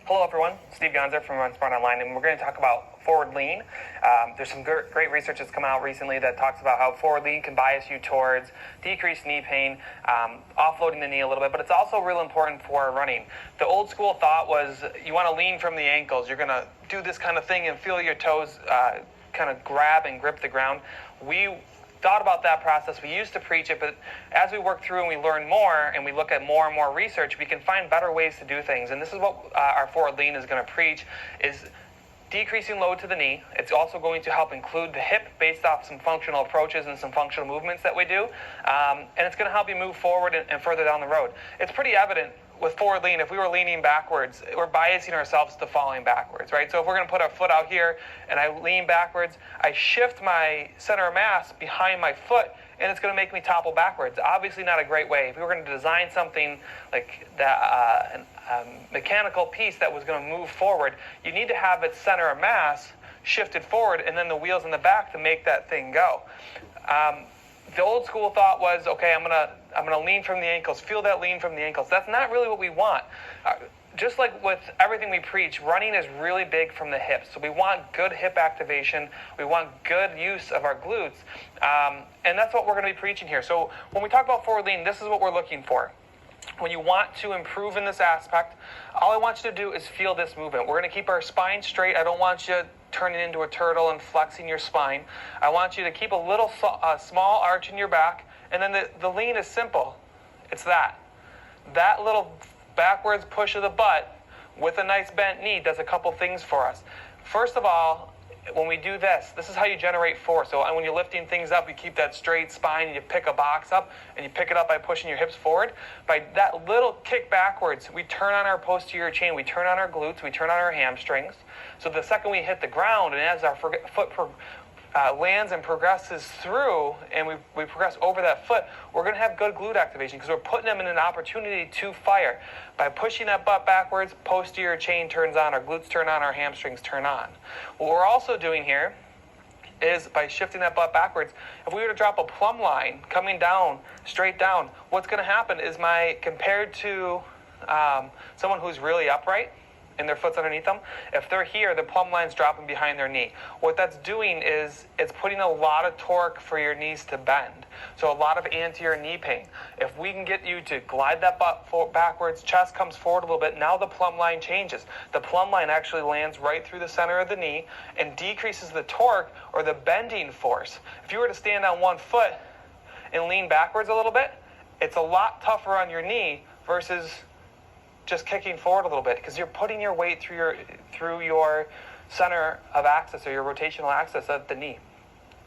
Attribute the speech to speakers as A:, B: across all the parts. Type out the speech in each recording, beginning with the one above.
A: Hello everyone, Steve Gonzer from Run Smart Online, and we're going to talk about forward lean. There's some great research that's come out recently that talks about how forward lean can bias you towards decreased knee pain, offloading the knee a little bit, but it's also real important for running. The old school thought was you want to lean from the ankles. You're going to do this kind of thing and feel your toes kind of grab and grip the ground. We thought about that process. We used to preach it, but as we work through and we learn more and we look at more and more research, we can find better ways to do things. And this is what our forward lean is going to preach, is decreasing load to the knee. It's also going to help include the hip based off some functional approaches and some functional movements that we do. And it's going to help you move forward and further down the road. It's pretty evident with forward lean, if we were leaning backwards, we're biasing ourselves to falling backwards, right? So if we're going to put our foot out here and I lean backwards, I shift my center of mass behind my foot, and it's going to make me topple backwards. Obviously not a great way. If we were going to design something like that, mechanical piece that was going to move forward, you need to have its center of mass shifted forward and then the wheels in the back to make that thing go. The old school thought was, okay, I'm gonna lean from the ankles, feel that lean from the ankles. That's not really what we want. Just like with everything we preach, running is really big from the hips. So we want good hip activation. We want good use of our glutes. And that's what we're going to be preaching here. So when we talk about forward lean, this is what we're looking for. When you want to improve in this aspect, all I want you to do is feel this movement. We're going to keep our spine straight. I don't want you turning into a turtle and flexing your spine. I want you to keep a little small arch in your back. And then the lean is simple. It's that little backwards push of the butt with a nice bent knee does a couple things for us. First of all, when we do this is how you generate force. So when you're lifting things up, you keep that straight spine, and you pick a box up, and you pick it up by pushing your hips forward. By that little kick backwards, we turn on our posterior chain, we turn on our glutes, we turn on our hamstrings. So the second we hit the ground, and as our foot lands and progresses through, and we progress over that foot, we're going to have good glute activation because we're putting them in an opportunity to fire. By pushing that butt backwards, posterior chain turns on, our glutes turn on, our hamstrings turn on. What we're also doing here is by shifting that butt backwards, if we were to drop a plumb line coming down, straight down, what's going to happen is compared to someone who's really upright, and their foot's underneath them, if they're here, the plumb line's dropping behind their knee. What that's doing is it's putting a lot of torque for your knees to bend. So a lot of anterior knee pain. If we can get you to glide that butt backwards, chest comes forward a little bit, now the plumb line changes. The plumb line actually lands right through the center of the knee and decreases the torque or the bending force. If you were to stand on one foot and lean backwards a little bit, it's a lot tougher on your knee versus just kicking forward a little bit because you're putting your weight through your center of axis or your rotational axis of the knee.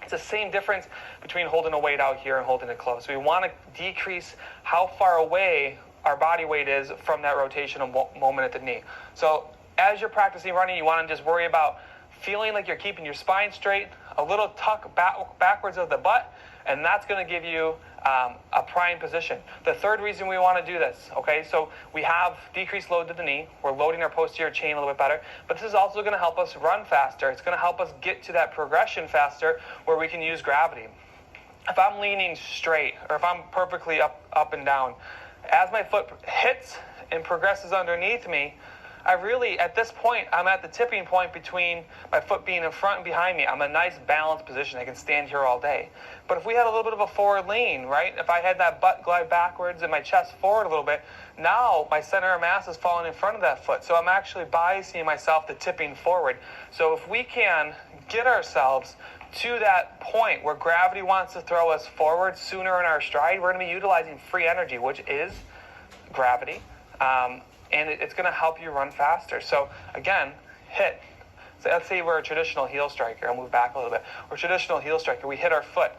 A: It's the same difference between holding a weight out here and holding it close. We want to decrease how far away our body weight is from that rotational moment at the knee. So as you're practicing running, you want to just worry about feeling like you're keeping your spine straight, a little tuck backwards of the butt, and that's going to give you a prime position. The third reason we want to do this, okay, so we have decreased load to the knee. We're loading our posterior chain a little bit better, but this is also going to help us run faster. It's going to help us get to that progression faster where we can use gravity. If I'm leaning straight or if I'm perfectly up and down, as my foot hits and progresses underneath me, at this point, I'm at the tipping point between my foot being in front and behind me. I'm in a nice balanced position. I can stand here all day. But if we had a little bit of a forward lean, right? If I had that butt glide backwards and my chest forward a little bit, now my center of mass is falling in front of that foot. So I'm actually biasing myself to tipping forward. So if we can get ourselves to that point where gravity wants to throw us forward sooner in our stride, we're going to be utilizing free energy, which is gravity. And it's going to help you run faster. So again, hit. So let's say we're a traditional heel striker. I'll move back a little bit. We're a traditional heel striker. We hit our foot.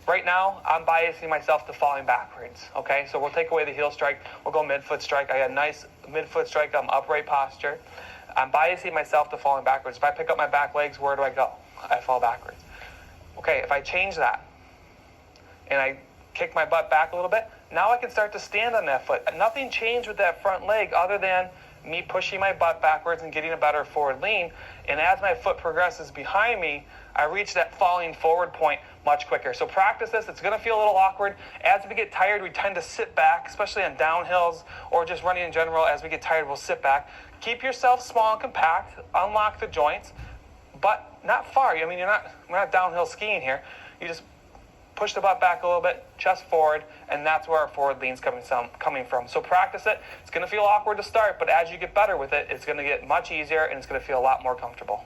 A: Right now, I'm biasing myself to falling backwards. Okay, so we'll take away the heel strike. We'll go mid-foot strike. I got a nice mid-foot strike. I'm upright posture. I'm biasing myself to falling backwards. If I pick up my back legs, where do I go? I fall backwards. Okay, if I change that and I kick my butt back a little bit, now I can start to stand on that foot. Nothing changed with that front leg other than me pushing my butt backwards and getting a better forward lean. And as my foot progresses behind me, I reach that falling forward point much quicker. So practice this. It's going to feel a little awkward. As we get tired, we tend to sit back, especially on downhills or just running in general. As we get tired, we'll sit back. Keep yourself small and compact. Unlock the joints, but not far. I mean, we're not downhill skiing here. You just push the butt back a little bit, chest forward, and that's where our forward lean's coming from. So practice it. It's going to feel awkward to start, but as you get better with it, it's going to get much easier, and it's going to feel a lot more comfortable.